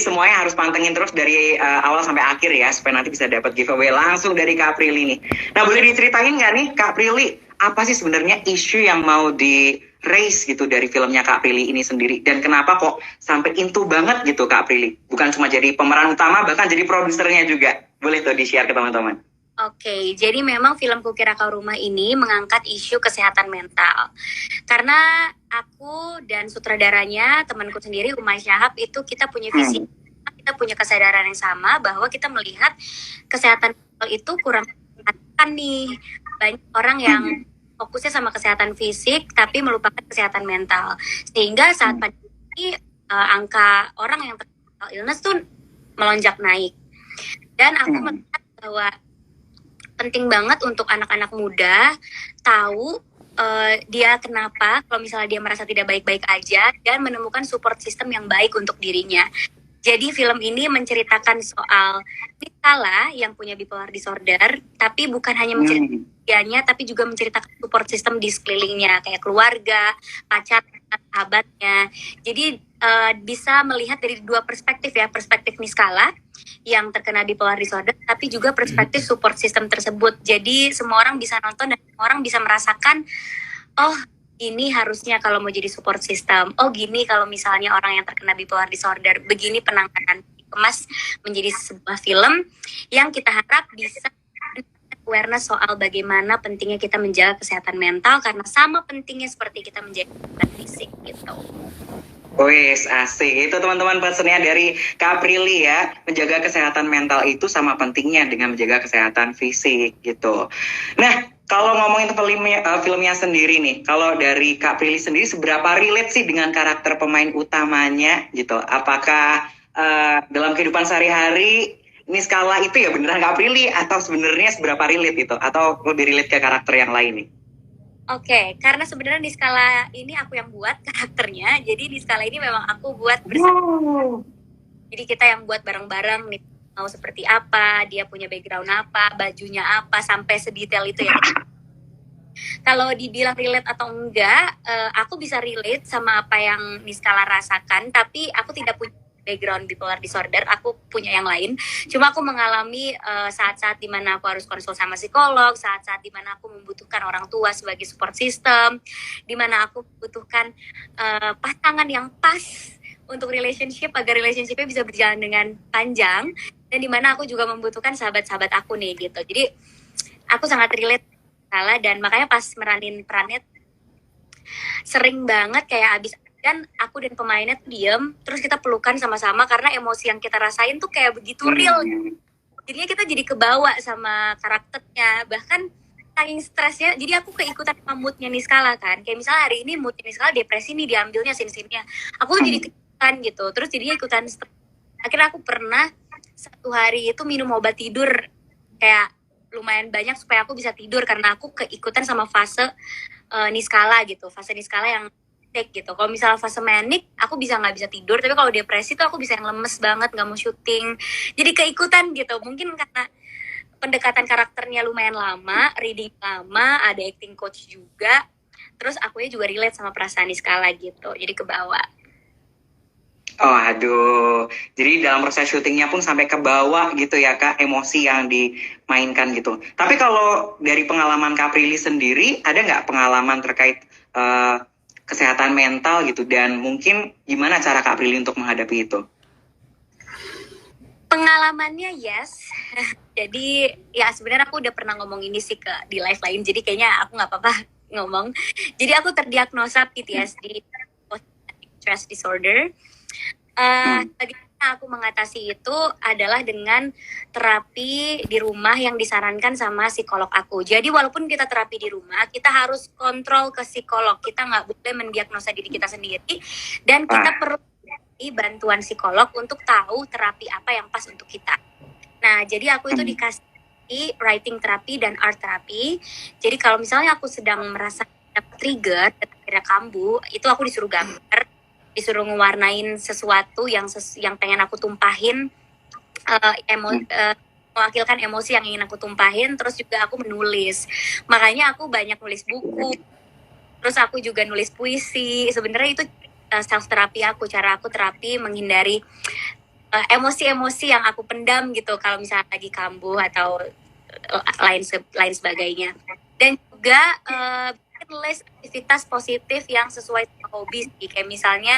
semuanya harus pantengin terus dari awal sampai akhir ya, supaya nanti bisa dapat giveaway langsung dari Kak Prilly nih. Nah, boleh diceritain nggak nih Kak Prilly, apa sih sebenarnya isu yang mau di raise gitu dari filmnya Kak Prilly ini sendiri, dan kenapa kok sampai into banget gitu Kak Prilly? Bukan cuma jadi pemeran utama, bahkan jadi produsernya juga. Boleh tuh di-share ke teman-teman. Oke, jadi memang film Kukira Kau Rumah ini mengangkat isu kesehatan mental. Karena aku dan sutradaranya, temanku sendiri, Umay Shahab, itu kita punya visi, kita punya kesadaran yang sama bahwa kita melihat kesehatan mental itu kurang diperhatikan nih. Banyak orang yang fokusnya sama kesehatan fisik, tapi melupakan kesehatan mental. Sehingga saat pandemi, angka orang yang terkena illness tuh melonjak naik. Dan aku melihat bahwa penting banget untuk anak-anak muda tahu dia kenapa kalau misalnya dia merasa tidak baik-baik aja, dan menemukan support system yang baik untuk dirinya. Jadi film ini menceritakan soal Niskala yang punya bipolar disorder, tapi bukan hanya menceritakan dianya, tapi juga menceritakan support system di sekelilingnya, kayak keluarga, pacar, sahabatnya. Jadi bisa melihat dari dua perspektif ya, perspektif Niskala yang terkena bipolar disorder, tapi juga perspektif support system tersebut. Jadi semua orang bisa nonton dan semua orang bisa merasakan, oh ini harusnya kalau mau jadi support system, oh gini kalau misalnya orang yang terkena bipolar disorder, begini penanganan. Dikemas menjadi sebuah film yang kita harap bisa awareness soal bagaimana pentingnya kita menjaga kesehatan mental, karena sama pentingnya seperti kita menjaga kesehatan fisik gitu. Wes, asik. Itu teman-teman pesannya dari Kak Prilly ya. Menjaga kesehatan mental itu sama pentingnya dengan menjaga kesehatan fisik gitu. Nah, kalau ngomongin filmnya sendiri nih, kalau dari Kak Prilly sendiri seberapa relate sih dengan karakter pemain utamanya gitu? Apakah dalam kehidupan sehari-hari Niskala itu ya beneran Kak Prilly, atau sebenarnya seberapa relate gitu? Atau lebih relate ke karakter yang lain nih? Oke, karena sebenarnya di skala ini aku yang buat karakternya, jadi di skala ini memang aku buat bersama. Jadi kita yang buat bareng-bareng nih, mau seperti apa, dia punya background apa, bajunya apa, sampai sedetail itu ya. Kalau dibilang relate atau enggak, aku bisa relate sama apa yang Niskala rasakan, tapi aku tidak punya background bipolar disorder, aku punya yang lain. Cuma aku mengalami saat-saat dimana aku harus konsul sama psikolog, saat-saat dimana aku membutuhkan orang tua sebagai support system, dimana aku membutuhkan pasangan yang pas untuk relationship, agar relationshipnya bisa berjalan dengan panjang, dan dimana aku juga membutuhkan sahabat-sahabat aku nih gitu. Jadi aku sangat relate salah, dan makanya pas meranin perannya sering banget kayak abis dan aku dan pemainnya tuh diem, terus kita pelukan sama-sama karena emosi yang kita rasain tuh kayak begitu real. Jadinya kita jadi kebawa sama karakternya, bahkan saking stresnya, jadi aku keikutan sama moodnya Niskala kan. Kayak misalnya hari ini moodnya Niskala depresi nih, diambilnya scene-scene-nya. Aku jadi keikutan gitu, terus jadinya ikutan stres. Akhirnya aku pernah satu hari itu minum obat tidur kayak lumayan banyak supaya aku bisa tidur, karena aku keikutan sama fase Niskala gitu, fase Niskala yang gitu. Kalau misalnya fase manic, aku nggak bisa tidur, tapi kalau depresi tuh aku bisa yang lemes banget, nggak mau syuting. Jadi keikutan gitu. Mungkin karena pendekatan karakternya lumayan lama, reading lama, ada acting coach juga. Terus akunya juga relate sama perasaan Niskala gitu. Jadi kebawa. Oh aduh, jadi dalam proses syutingnya pun sampai ke bawah gitu ya Kak, emosi yang dimainkan gitu. Tapi kalau dari pengalaman Kak Prilly sendiri, ada nggak pengalaman terkait kesehatan mental gitu, dan mungkin gimana cara Kak Prilly untuk menghadapi itu? Pengalamannya yes. Jadi ya sebenarnya aku udah pernah ngomong ini sih di live lain, jadi kayaknya aku nggak apa-apa ngomong. Jadi aku terdiagnosa PTSD, stress disorder. Bagaimana aku mengatasi itu adalah dengan terapi di rumah yang disarankan sama psikolog aku. Jadi walaupun kita terapi di rumah, kita harus kontrol ke psikolog. Kita nggak boleh mendiagnosa diri kita sendiri, dan kita perlu bantuan psikolog untuk tahu terapi apa yang pas untuk kita. Nah, jadi aku itu dikasih writing terapi dan art terapi. Jadi kalau misalnya aku sedang merasa trigger, kira kambuh, itu aku disuruh gambar, disuruh ngewarnain sesuatu yang pengen aku tumpahin, mewakilkan emosi yang ingin aku tumpahin. Terus juga aku menulis, makanya aku banyak nulis buku, terus aku juga nulis puisi. Sebenarnya itu self terapi aku, cara aku terapi menghindari emosi-emosi yang aku pendam gitu kalau misalnya lagi kambuh atau lain sebagainya. Dan juga bikin list aktivitas positif yang sesuai sama hobi sih. Kayak misalnya